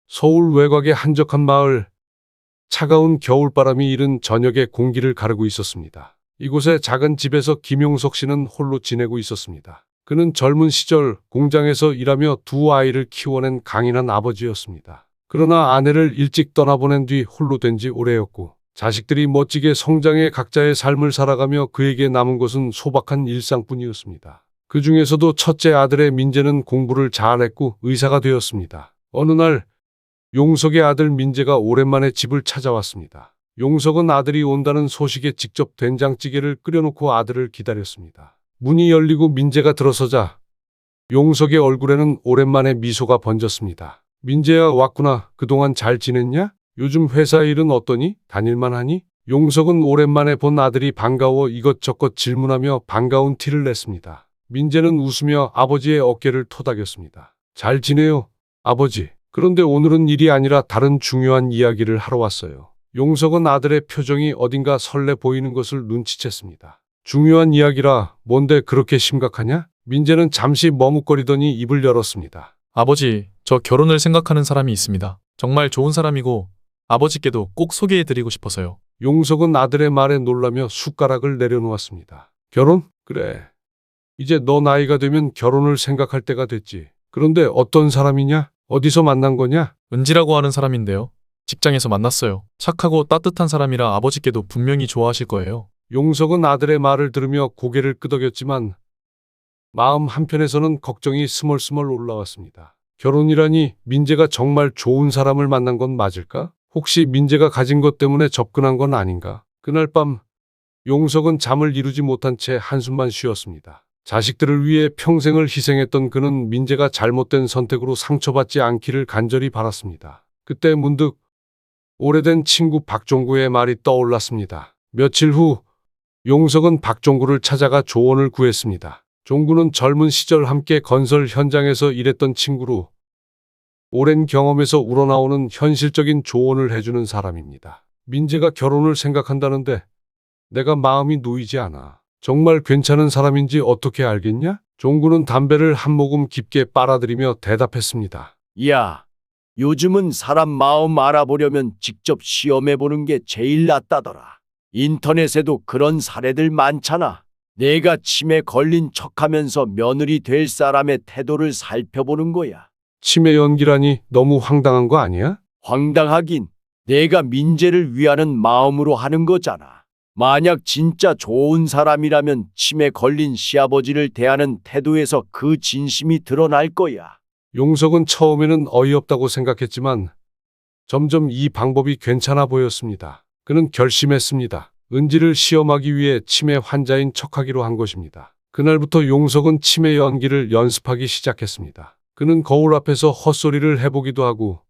서울 외곽의 한적한 마을. 차가운 겨울바람이 이른 저녁에 공기를 가르고 있었습니다. 이곳의 작은 집에서 김용석 씨는 홀로 지내고 있었습니다. 그는 젊은 시절 공장에서 일하며 두 아이를 키워낸 강인한 아버지였습니다. 그러나 아내를 일찍 떠나보낸 뒤 홀로 된 지 오래였고 자식들이 멋지게 성장해 각자의 삶을 살아가며 그에게 남은 것은 소박한 일상뿐이었습니다. 그 중에서도 첫째 아들의 민재는 공부를 잘했고 의사가 되었습니다. 어느 날 용석의 아들 민재가 오랜만에 집을 찾아왔습니다. 용석은 아들이 온다는 소식에 직접 된장찌개를 끓여놓고 아들을 기다렸습니다. 문이 열리고 민재가 들어서자 용석의 얼굴에는 오랜만에 미소가 번졌습니다. 민재야, 왔구나. 그동안 잘 지냈냐? 요즘 회사 일은 어떠니? 다닐만 하니? 용석은 오랜만에 본 아들이 반가워 이것저것 질문하며 반가운 티를 냈습니다. 민재는 웃으며 아버지의 어깨를 토닥였습니다. 잘 지내요, 아버지. 그런데 오늘은 일이 아니라 다른 중요한 이야기를 하러 왔어요. 용석은 아들의 표정이 어딘가 설레 보이는 것을 눈치챘습니다. 중요한 이야기라. 뭔데 그렇게 심각하냐? 민재는 잠시 머뭇거리더니 입을 열었습니다. 아버지, 저 결혼을 생각하는 사람이 있습니다. 정말 좋은 사람이고 아버지께도 꼭 소개해드리고 싶어서요. 용석은 아들의 말에 놀라며 숟가락을 내려놓았습니다. 결혼? 그래. 이제 너 나이가 되면 결혼을 생각할 때가 됐지. 그런데 어떤 사람이냐? 어디서 만난 거냐? 은지라고 하는 사람인데요. 직장에서 만났어요. 착하고 따뜻한 사람이라 아버지께도 분명히 좋아하실 거예요. 용석은 아들의 말을 들으며 고개를 끄덕였지만 마음 한편에서는 걱정이 스멀스멀 올라왔습니다. 결혼이라니 민재가 정말 좋은 사람을 만난 건 맞을까? 혹시 민재가 가진 것 때문에 접근한 건 아닌가? 그날 밤 용석은 잠을 이루지 못한 채 한숨만 쉬었습니다. 자식들을 위해 평생을 희생했던 그는 민재가 잘못된 선택으로 상처받지 않기를 간절히 바랐습니다. 그때 문득 오래된 친구 박종구의 말이 떠올랐습니다. 며칠 후 용석은 박종구를 찾아가 조언을 구했습니다. 종구는 젊은 시절 함께 건설 현장에서 일했던 친구로 오랜 경험에서 우러나오는 현실적인 조언을 해주는 사람입니다. 민재가 결혼을 생각한다는데 내가 마음이 놓이지 않아. 정말 괜찮은 사람인지 어떻게 알겠냐? 종구는 담배를 한 모금 깊게 빨아들이며 대답했습니다. 야, 요즘은 사람 마음 알아보려면 직접 시험해보는 게 제일 낫다더라. 인터넷에도 그런 사례들 많잖아. 내가 치매 걸린 척하면서 며느리 될 사람의 태도를 살펴보는 거야. 치매 연기라니 너무 황당한 거 아니야? 황당하긴 내가 민재를 위하는 마음으로 하는 거잖아. 만약 진짜 좋은 사람이라면 치매 걸린 시아버지를 대하는 태도에서 그 진심이 드러날 거야. 용석은 처음에는 어이없다고 생각했지만 점점 이 방법이 괜찮아 보였습니다. 그는 결심했습니다. 은지를 시험하기 위해 치매 환자인 척하기로 한 것입니다. 그날부터 용석은 치매 연기를 연습하기 시작했습니다. 그는 거울 앞에서 헛소리를 해보기도 하고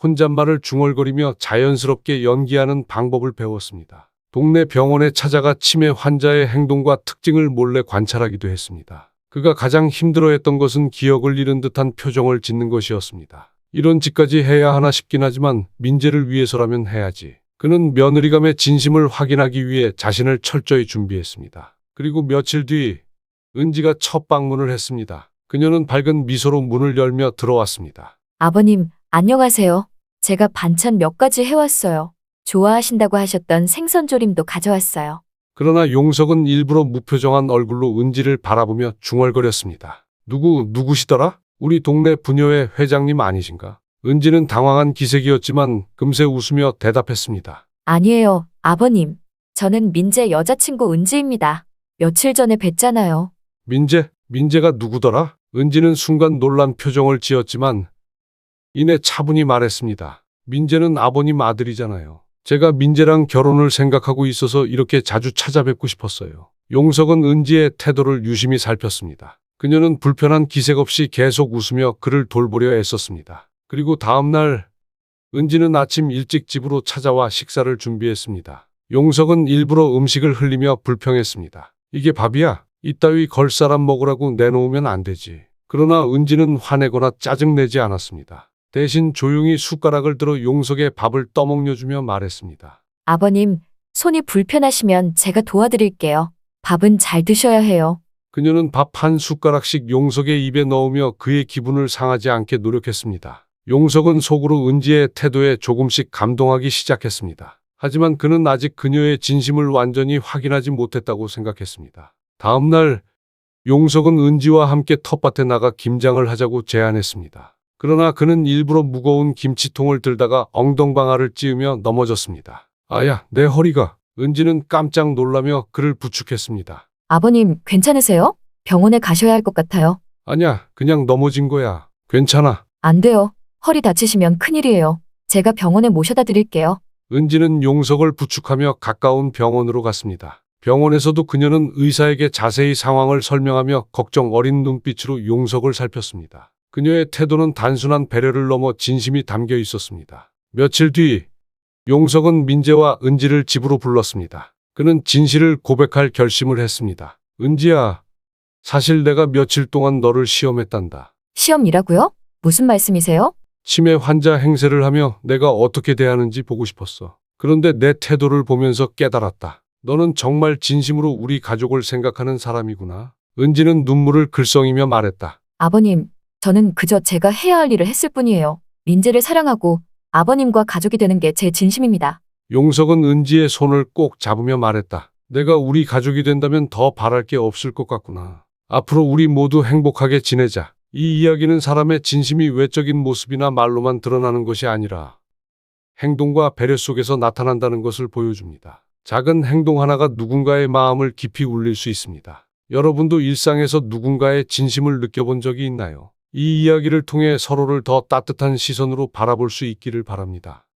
혼잣말을 중얼거리며 자연스럽게 연기하는 방법을 배웠습니다. 동네 병원에 찾아가 치매 환자의 행동과 특징을 몰래 관찰하기도 했습니다. 그가 가장 힘들어했던 것은 기억을 잃은 듯한 표정을 짓는 것이었습니다. 이런 짓까지 해야 하나 싶긴 하지만 민재를 위해서라면 해야지. 그는 며느리감의 진심을 확인하기 위해 자신을 철저히 준비했습니다. 그리고 며칠 뒤 은지가 첫 방문을 했습니다. 그녀는 밝은 미소로 문을 열며 들어왔습니다. 아버님, 안녕하세요. 제가 반찬 몇 가지 해왔어요. 좋아하신다고 하셨던 생선조림도 가져왔어요. 그러나 용석은 일부러 무표정한 얼굴로 은지를 바라보며 중얼거렸습니다. 누구시더라? 우리 동네 부녀회 회장님 아니신가? 은지는 당황한 기색이었지만 금세 웃으며 대답했습니다. 아니에요, 아버님. 저는 민재 여자친구 은지입니다. 며칠 전에 뵀잖아요. 민재가 누구더라? 은지는 순간 놀란 표정을 지었지만 이내 차분히 말했습니다. 민재는 아버님 아들이잖아요. 제가 민재랑 결혼을 생각하고 있어서 이렇게 자주 찾아뵙고 싶었어요. 용석은 은지의 태도를 유심히 살폈습니다. 그녀는 불편한 기색 없이 계속 웃으며 그를 돌보려 애썼습니다. 그리고 다음 날 은지는 아침 일찍 집으로 찾아와 식사를 준비했습니다. 용석은 일부러 음식을 흘리며 불평했습니다. 이게 밥이야? 이따위 걸 사람 먹으라고 내놓으면 안 되지. 그러나 은지는 화내거나 짜증내지 않았습니다. 대신 조용히 숟가락을 들어 용석의 밥을 떠먹여주며 말했습니다. 아버님, 손이 불편하시면 제가 도와드릴게요. 밥은 잘 드셔야 해요. 그녀는 밥 한 숟가락씩 용석의 입에 넣으며 그의 기분을 상하지 않게 노력했습니다. 용석은 속으로 은지의 태도에 조금씩 감동하기 시작했습니다. 하지만 그는 아직 그녀의 진심을 완전히 확인하지 못했다고 생각했습니다. 다음 날 용석은 은지와 함께 텃밭에 나가 김장을 하자고 제안했습니다. 그러나 그는 일부러 무거운 김치통을 들다가 엉덩방아를 찧으며 넘어졌습니다. 아야, 내 허리가. 은지는 깜짝 놀라며 그를 부축했습니다. 아버님, 괜찮으세요? 병원에 가셔야 할 것 같아요. 아냐, 그냥 넘어진 거야. 괜찮아. 안 돼요. 허리 다치시면 큰일이에요. 제가 병원에 모셔다 드릴게요. 은지는 용석을 부축하며 가까운 병원으로 갔습니다. 병원에서도 그녀는 의사에게 자세히 상황을 설명하며 걱정 어린 눈빛으로 용석을 살폈습니다. 그녀의 태도는 단순한 배려를 넘어 진심이 담겨 있었습니다. 며칠 뒤 용석은 민재와 은지를 집으로 불렀습니다. 그는 진실을 고백할 결심을 했습니다. 은지야, 사실 내가 며칠 동안 너를 시험했단다. 시험이라고요? 무슨 말씀이세요? 치매 환자 행세를 하며 내가 어떻게 대하는지 보고 싶었어. 그런데 내 태도를 보면서 깨달았다. 너는 정말 진심으로 우리 가족을 생각하는 사람이구나. 은지는 눈물을 글썽이며 말했다. 아버님, 저는 그저 제가 해야 할 일을 했을 뿐이에요. 민재를 사랑하고 아버님과 가족이 되는 게 제 진심입니다. 용석은 은지의 손을 꼭 잡으며 말했다. 내가 우리 가족이 된다면 더 바랄 게 없을 것 같구나. 앞으로 우리 모두 행복하게 지내자. 이 이야기는 사람의 진심이 외적인 모습이나 말로만 드러나는 것이 아니라 행동과 배려 속에서 나타난다는 것을 보여줍니다. 작은 행동 하나가 누군가의 마음을 깊이 울릴 수 있습니다. 여러분도 일상에서 누군가의 진심을 느껴본 적이 있나요? 이 이야기를 통해 서로를 더 따뜻한 시선으로 바라볼 수 있기를 바랍니다.